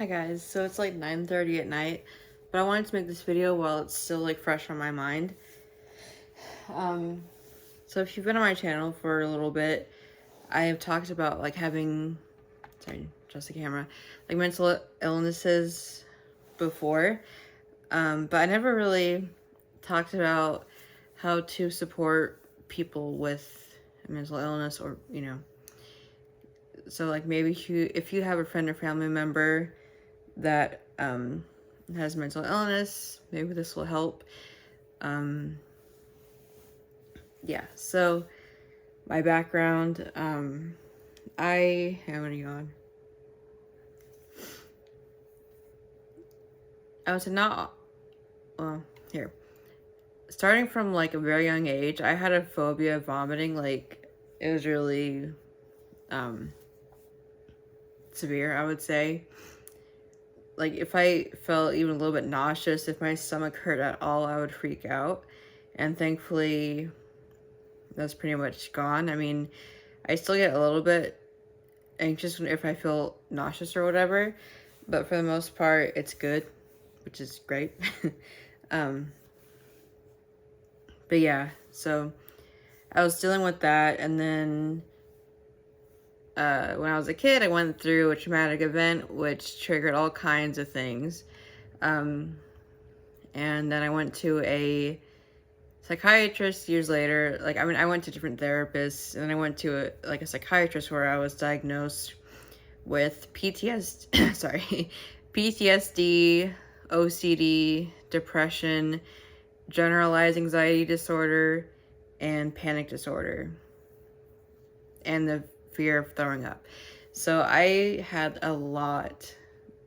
Hi guys, so it's like 9:30 at night, but I wanted to make this video while it's still like fresh on my mind. Um, so if you've been on my channel for a little bit, I have talked about like having, sorry, just the camera, like mental illnesses before, but I never really talked about how to support people with mental illness or, so like maybe if you have a friend or family member that has mental illness, maybe this will help. Yeah, so my background, I am gonna yawn. I was not, well, here. Starting from like a very young age, I had a phobia of vomiting. Like, it was really severe, I would say. Like, if I felt even a little bit nauseous, if my stomach hurt at all, I would freak out. And thankfully, that's pretty much gone. I mean, I still get a little bit anxious if I feel nauseous or whatever, but for the most part, it's good, which is great. But yeah, so I was dealing with that, and then when I was a kid, I went through a traumatic event which triggered all kinds of things. And then I went to a psychiatrist years later. Like, I mean, I went to different therapists, and then I went to a psychiatrist where I was diagnosed with PTSD, sorry, PTSD, OCD, depression, generalized anxiety disorder, and panic disorder, and the fear of throwing up. So I had a lot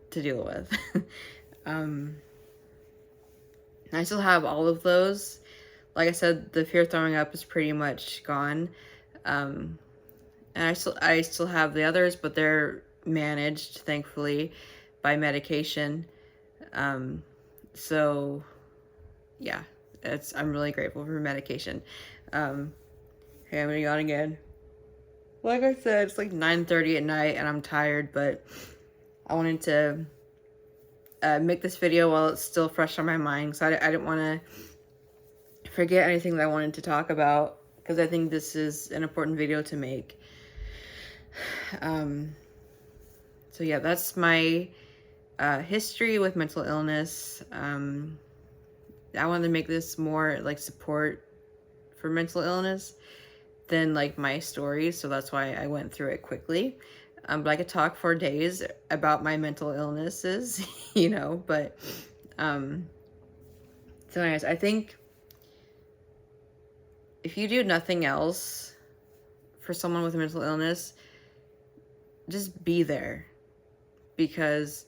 to deal with. I still have all of those. Like I said, the fear of throwing up is pretty much gone. And I still have the others, but they're managed, thankfully, by medication. So yeah, I'm really grateful for medication. Okay, I'm gonna yawn again. Like I said, it's like 9:30 at night and I'm tired, but I wanted to make this video while it's still fresh on my mind, so I didn't want to forget anything that I wanted to talk about, because I think this is an important video to make. So yeah, that's my history with mental illness. I wanted to make this more like support for mental illness than like my story, so that's why I went through it quickly. But I could talk for days about my mental illnesses, but so anyways, I think if you do nothing else for someone with a mental illness, just be there, because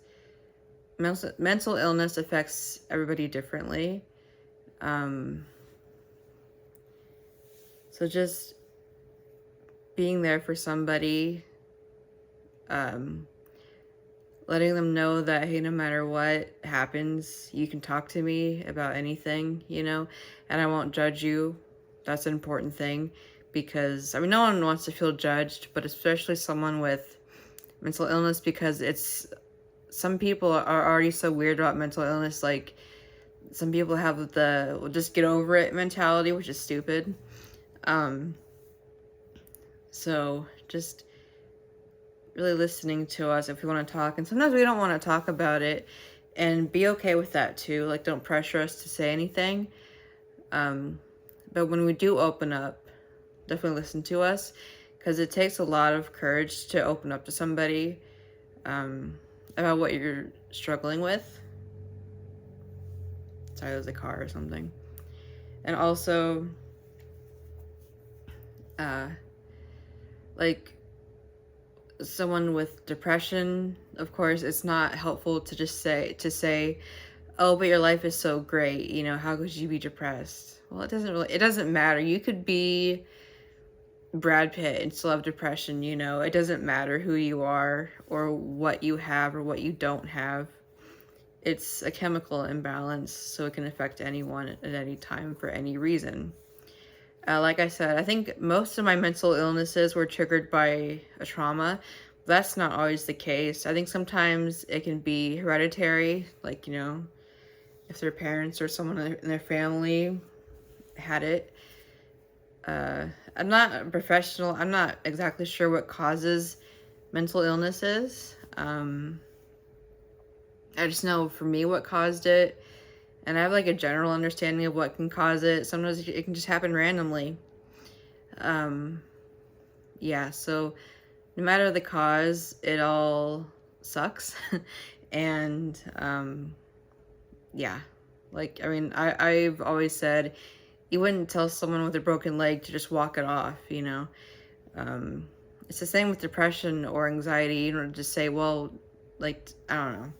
mental illness affects everybody differently. So just being there for somebody, letting them know that, hey, no matter what happens, you can talk to me about anything, and I won't judge you. That's an important thing, because, I mean, no one wants to feel judged, but especially someone with mental illness, because some people are already so weird about mental illness. Like, some people have the "we'll just get over it" mentality, which is stupid. So just really listening to us if we want to talk, and sometimes we don't want to talk about it, and be okay with that too. Like, don't pressure us to say anything. But when we do open up, definitely listen to us, because it takes a lot of courage to open up to somebody about what you're struggling with. Sorry, there's a car or something. And also, like, someone with depression, of course, it's not helpful to just say, oh, but your life is so great, how could you be depressed? Well, it doesn't matter. You could be Brad Pitt and still have depression, it doesn't matter who you are or what you have or what you don't have. It's a chemical imbalance, so it can affect anyone at any time for any reason. Like I said, I think most of my mental illnesses were triggered by a trauma, that's not always the case. I think sometimes it can be hereditary, like, if their parents or someone in their family had it. I'm not a professional. I'm not exactly sure what causes mental illnesses. I just know for me what caused it, and I have like a general understanding of what can cause it. Sometimes it can just happen randomly. Yeah, so no matter the cause, it all sucks. And yeah, like, I mean, I've always said you wouldn't tell someone with a broken leg to just walk it off, It's the same with depression or anxiety. You don't just say, well, like, I don't know.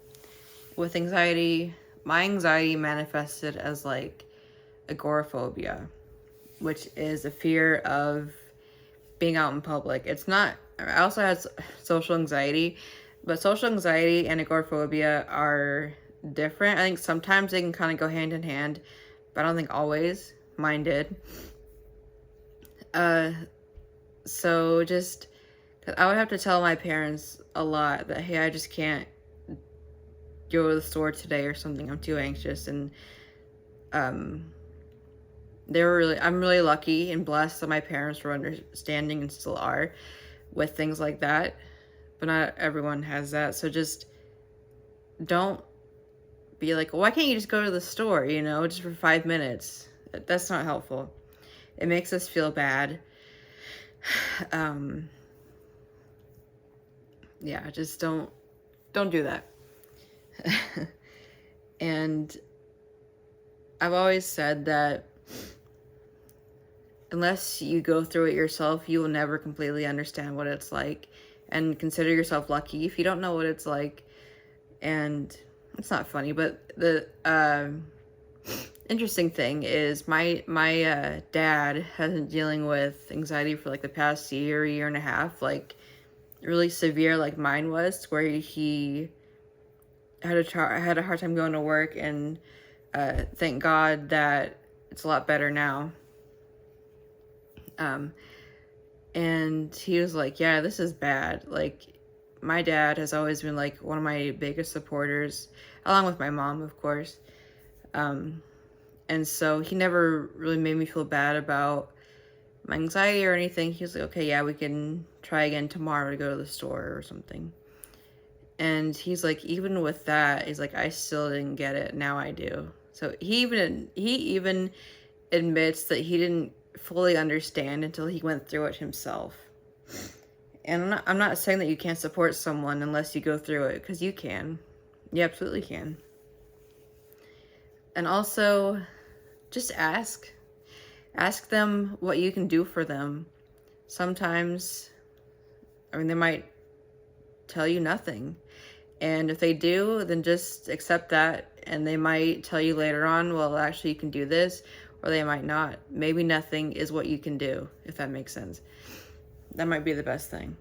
With anxiety, my anxiety manifested as like agoraphobia, which is a fear of being out in public. It's not, I also had social anxiety, but social anxiety and agoraphobia are different. I think sometimes they can kind of go hand in hand, but I don't think always. Mine did. So just, I would have to tell my parents a lot that, hey, I just can't go to the store today or something. I'm too anxious. And I'm really lucky and blessed that my parents were understanding and still are with things like that. But not everyone has that. So just don't be like, why can't you just go to the store, just for 5 minutes? That's not helpful. It makes us feel bad. Yeah, just don't do that. And I've always said that unless you go through it yourself, you will never completely understand what it's like, and consider yourself lucky if you don't know what it's like. And it's not funny, but the interesting thing is my dad has been dealing with anxiety for like the past year and a half, like really severe, like mine was, where he had a hard time going to work, and thank God that it's a lot better now. And he was like, yeah, this is bad. Like, my dad has always been like one of my biggest supporters, along with my mom, of course. And so he never really made me feel bad about my anxiety or anything. He was like, okay, yeah, we can try again tomorrow to go to the store or something. And he's like, even with that, he's like, I still didn't get it. Now I do. So he even admits that he didn't fully understand until he went through it himself. And I'm not saying that you can't support someone unless you go through it, because you can. You absolutely can. And also, just ask. Ask them what you can do for them. Sometimes, I mean, they might tell you nothing. And if they do, then just accept that. And they might tell you later on, well, actually, you can do this. Or they might not. Maybe nothing is what you can do, if that makes sense. That might be the best thing.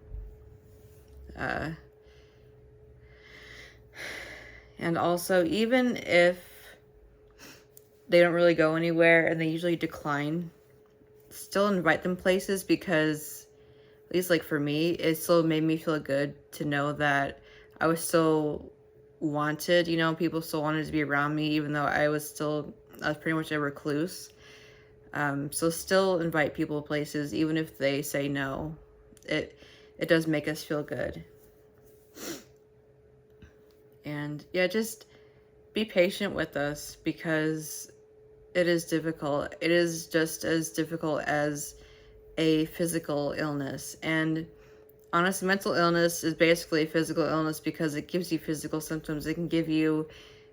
And also, even if they don't really go anywhere and they usually decline, still invite them places, because at least like for me, it still made me feel good to know that I was still wanted, people still wanted to be around me, even though I was pretty much a recluse. So still invite people to places, even if they say no. It does make us feel good. And yeah, just be patient with us, because it is difficult. It is just as difficult as a physical illness. And honestly, mental illness is basically a physical illness, because it gives you physical symptoms. It can give you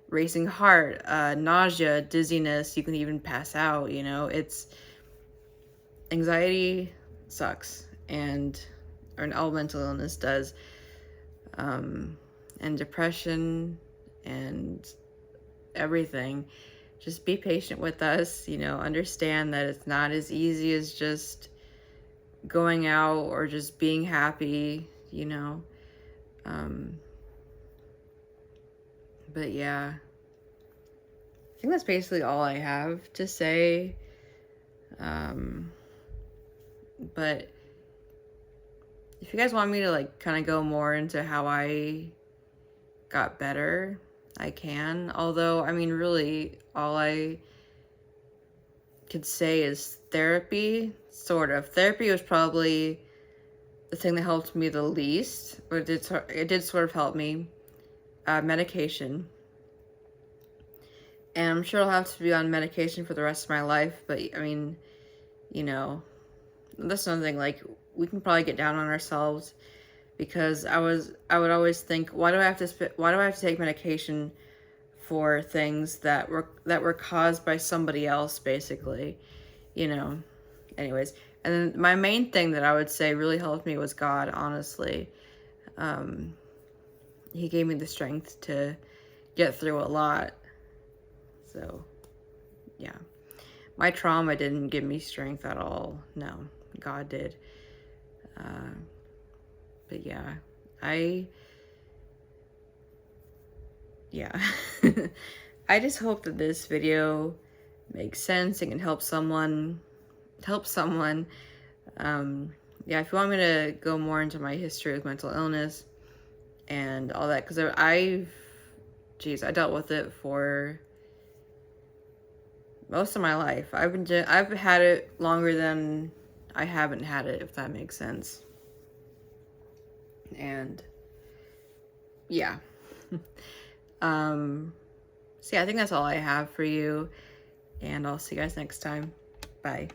racing heart, nausea, dizziness. You can even pass out. It's anxiety sucks, or all mental illness does, and depression and everything. Just be patient with us. Understand that it's not as easy as just going out or just being happy. But yeah, I think that's basically all I have to say. But if you guys want me to like kind of go more into how I got better, I can. Although, I mean, really, all I could say is therapy, sort of. Therapy was probably the thing that helped me the least, but it did sort of help me. Medication. And I'm sure I'll have to be on medication for the rest of my life, but I mean, you know, that's something like we can probably get down on ourselves, because I would always think, why do I have to take medication for things that were caused by somebody else, basically, you know. Anyways, and then my main thing that I would say really helped me was God, honestly. He gave me the strength to get through a lot. So, yeah. My trauma didn't give me strength at all. No, God did. But yeah, yeah. I just hope that this video makes sense and can help someone. Yeah, if you want me to go more into my history with mental illness and all that, because I dealt with it for most of my life. I've had it longer than I haven't had it, if that makes sense. And yeah. So yeah, I think that's all I have for you, and I'll see you guys next time. Bye.